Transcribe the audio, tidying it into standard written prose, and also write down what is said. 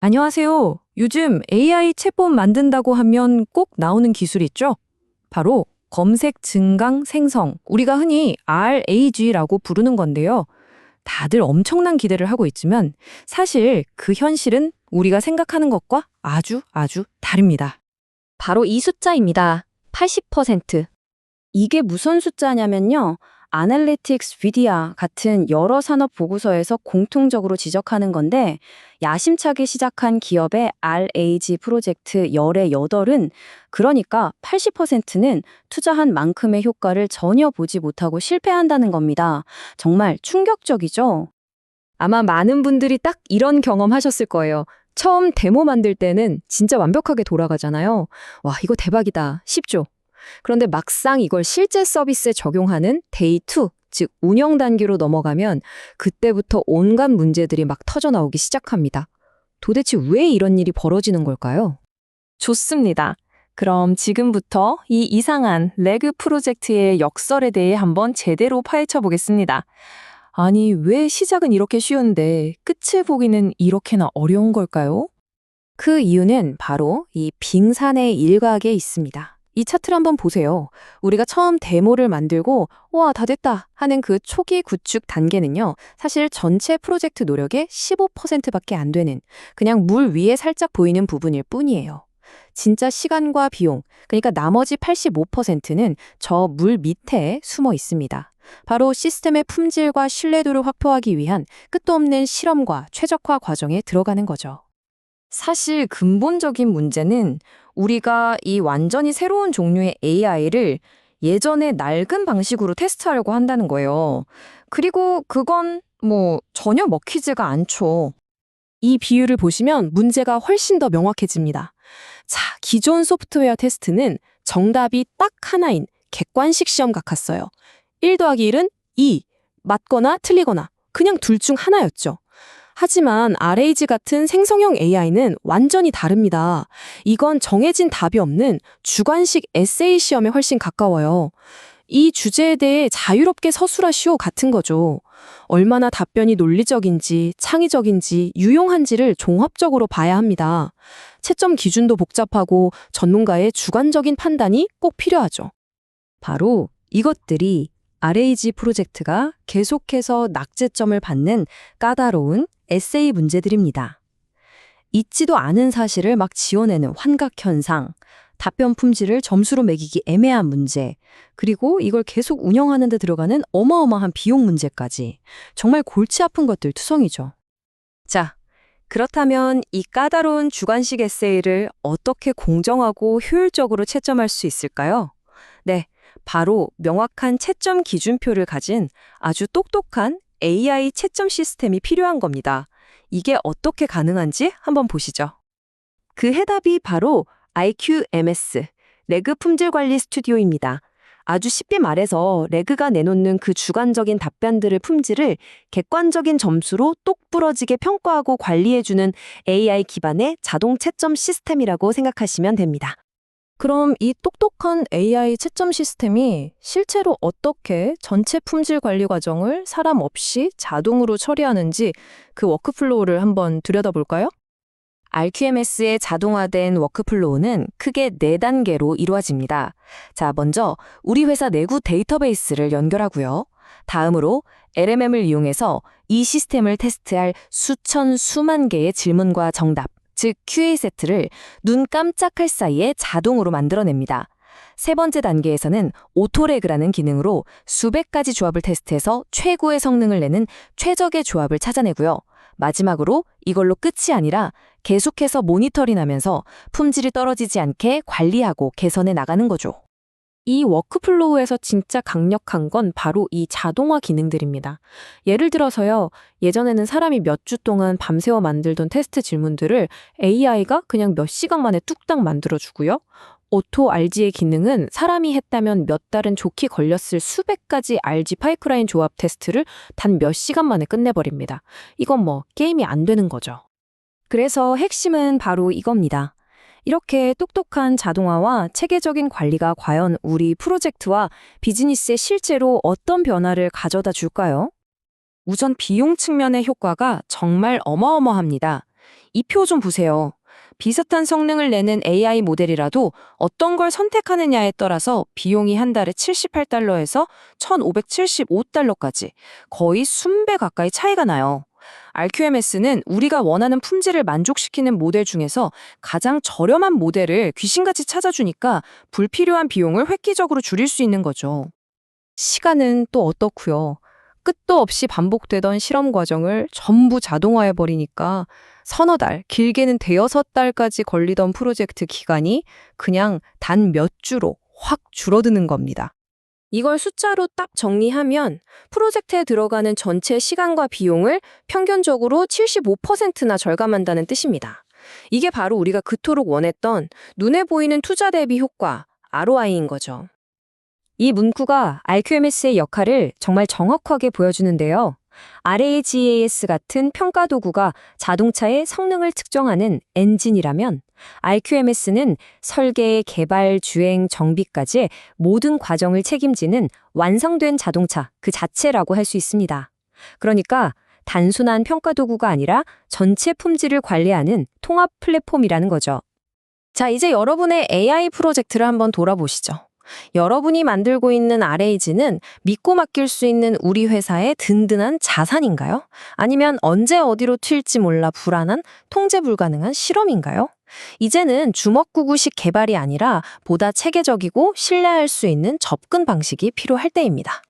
안녕하세요. 요즘 AI 챗봇 만든다고 하면 꼭 나오는 기술 있죠? 바로 검색 증강 생성. 우리가 흔히 RAG라고 부르는 건데요. 다들 엄청난 기대를 하고 있지만 사실 그 현실은 우리가 생각하는 것과 아주 다릅니다. 바로 이 숫자입니다. 80%. 이게 무슨 숫자냐면요. 아날리틱스 위디아 같은 여러 산업 보고서에서 공통적으로 지적하는 건데, 야심차게 시작한 기업의 RAG 프로젝트 열의 8은, 그러니까 80%는 투자한 만큼의 효과를 전혀 보지 못하고 실패한다는 겁니다. 정말 충격적이죠? 아마 많은 분들이 딱 이런 경험하셨을 거예요. 처음 데모 만들 때는 진짜 완벽하게 돌아가잖아요. 와, 이거 대박이다. 쉽죠? 그런데 막상 이걸 실제 서비스에 적용하는 데이 2, 즉 운영 단계로 넘어가면 그때부터 온갖 문제들이 막 터져 나오기 시작합니다. 도대체 왜 이런 일이 벌어지는 걸까요? 좋습니다. 그럼 지금부터 이 이상한 레그 프로젝트의 역설에 대해 한번 제대로 파헤쳐 보겠습니다. 아니, 왜 시작은 이렇게 쉬운데 끝을 보기는 이렇게나 어려운 걸까요? 그 이유는 바로 이 빙산의 일각에 있습니다. 이 차트를 한번 보세요. 우리가 처음 데모를 만들고 와, 다 됐다 하는 그 초기 구축 단계는요. 사실 전체 프로젝트 노력의 15%밖에 안 되는 그냥 물 위에 살짝 보이는 부분일 뿐이에요. 진짜 시간과 비용, 그러니까 나머지 85%는 저 물 밑에 숨어 있습니다. 바로 시스템의 품질과 신뢰도를 확보하기 위한 끝도 없는 실험과 최적화 과정에 들어가는 거죠. 사실 근본적인 문제는 우리가 이 완전히 새로운 종류의 AI를 예전의 낡은 방식으로 테스트하려고 한다는 거예요. 그리고 그건 전혀 먹히지가 않죠. 이 비율을 보시면 문제가 훨씬 더 명확해집니다. 자, 기존 소프트웨어 테스트는 정답이 딱 하나인 객관식 시험 같았어요. 1 더하기 1은 2, 맞거나 틀리거나 그냥 둘 중 하나였죠. 하지만 RAG 같은 생성형 AI는 완전히 다릅니다. 이건 정해진 답이 없는 주관식 에세이 시험에 훨씬 가까워요. 이 주제에 대해 자유롭게 서술하시오 같은 거죠. 얼마나 답변이 논리적인지, 창의적인지, 유용한지를 종합적으로 봐야 합니다. 채점 기준도 복잡하고 전문가의 주관적인 판단이 꼭 필요하죠. 바로 이것들이 RAG 프로젝트가 계속해서 낙제점을 받는 까다로운 에세이 문제들입니다. 있지도 않은 사실을 막 지어내는 환각현상, 답변 품질을 점수로 매기기 애매한 문제, 그리고 이걸 계속 운영하는 데 들어가는 어마어마한 비용 문제까지 정말 골치 아픈 것들 투성이죠. 자, 그렇다면 이 까다로운 주관식 에세이를 어떻게 공정하고 효율적으로 채점할 수 있을까요? 네, 바로 명확한 채점 기준표를 가진 아주 똑똑한 AI 채점 시스템이 필요한 겁니다. 이게 어떻게 가능한지 한번 보시죠. 그 해답이 바로 IQMS, 레그 품질 관리 스튜디오입니다. 아주 쉽게 말해서 레그가 내놓는 그 주관적인 답변들의 품질을 객관적인 점수로 똑부러지게 평가하고 관리해주는 AI 기반의 자동 채점 시스템이라고 생각하시면 됩니다. 그럼 이 똑똑한 AI 채점 시스템이 실제로 어떻게 전체 품질 관리 과정을 사람 없이 자동으로 처리하는지 그 워크플로우를 한번 들여다볼까요? RQMS의 자동화된 워크플로우는 크게 4단계로 이루어집니다. 자, 먼저 우리 회사 내구 데이터베이스를 연결하고요. 다음으로 LMM을 이용해서 이 시스템을 테스트할 수천 수만 개의 질문과 정답, 즉 QA 세트를 눈 깜짝할 사이에 자동으로 만들어냅니다. 세 번째 단계에서는 오토레그라는 기능으로 수백 가지 조합을 테스트해서 최고의 성능을 내는 최적의 조합을 찾아내고요. 마지막으로 이걸로 끝이 아니라 계속해서 모니터링하면서 품질이 떨어지지 않게 관리하고 개선해 나가는 거죠. 이 워크플로우에서 진짜 강력한 건 바로 이 자동화 기능들입니다. 예를 들어서요, 예전에는 사람이 몇 주 동안 밤새워 만들던 테스트 질문들을 AI가 그냥 몇 시간 만에 뚝딱 만들어주고요. 오토 RG의 기능은 사람이 했다면 몇 달은 좋게 걸렸을 수백 가지 RG 파이프라인 조합 테스트를 단 몇 시간 만에 끝내버립니다. 이건 게임이 안 되는 거죠. 그래서 핵심은 바로 이겁니다. 이렇게 똑똑한 자동화와 체계적인 관리가 과연 우리 프로젝트와 비즈니스에 실제로 어떤 변화를 가져다 줄까요? 우선 비용 측면의 효과가 정말 어마어마합니다. 이 표 좀 보세요. 비슷한 성능을 내는 AI 모델이라도 어떤 걸 선택하느냐에 따라서 비용이 한 달에 $78에서 $1,575까지 거의 순배 가까이 차이가 나요. RQMS는 우리가 원하는 품질을 만족시키는 모델 중에서 가장 저렴한 모델을 귀신같이 찾아주니까 불필요한 비용을 획기적으로 줄일 수 있는 거죠. 시간은 또 어떻고요? 끝도 없이 반복되던 실험 과정을 전부 자동화해버리니까 서너 달, 길게는 대여섯 달까지 걸리던 프로젝트 기간이 그냥 단 몇 주로 확 줄어드는 겁니다. 이걸 숫자로 딱 정리하면 프로젝트에 들어가는 전체 시간과 비용을 평균적으로 75%나 절감한다는 뜻입니다. 이게 바로 우리가 그토록 원했던 눈에 보이는 투자 대비 효과, ROI인 거죠. 이 문구가 RQMS의 역할을 정말 정확하게 보여주는데요. RAGAS 같은 평가 도구가 자동차의 성능을 측정하는 엔진이라면 RQMS는 설계, 개발, 주행, 정비까지 모든 과정을 책임지는 완성된 자동차 그 자체라고 할 수 있습니다. 그러니까 단순한 평가 도구가 아니라 전체 품질을 관리하는 통합 플랫폼이라는 거죠. 자, 이제 여러분의 AI 프로젝트를 한번 돌아보시죠. 여러분이 만들고 있는 RAG는 믿고 맡길 수 있는 우리 회사의 든든한 자산인가요? 아니면 언제 어디로 튈지 몰라 불안한 통제 불가능한 실험인가요? 이제는 주먹구구식 개발이 아니라 보다 체계적이고 신뢰할 수 있는 접근 방식이 필요할 때입니다.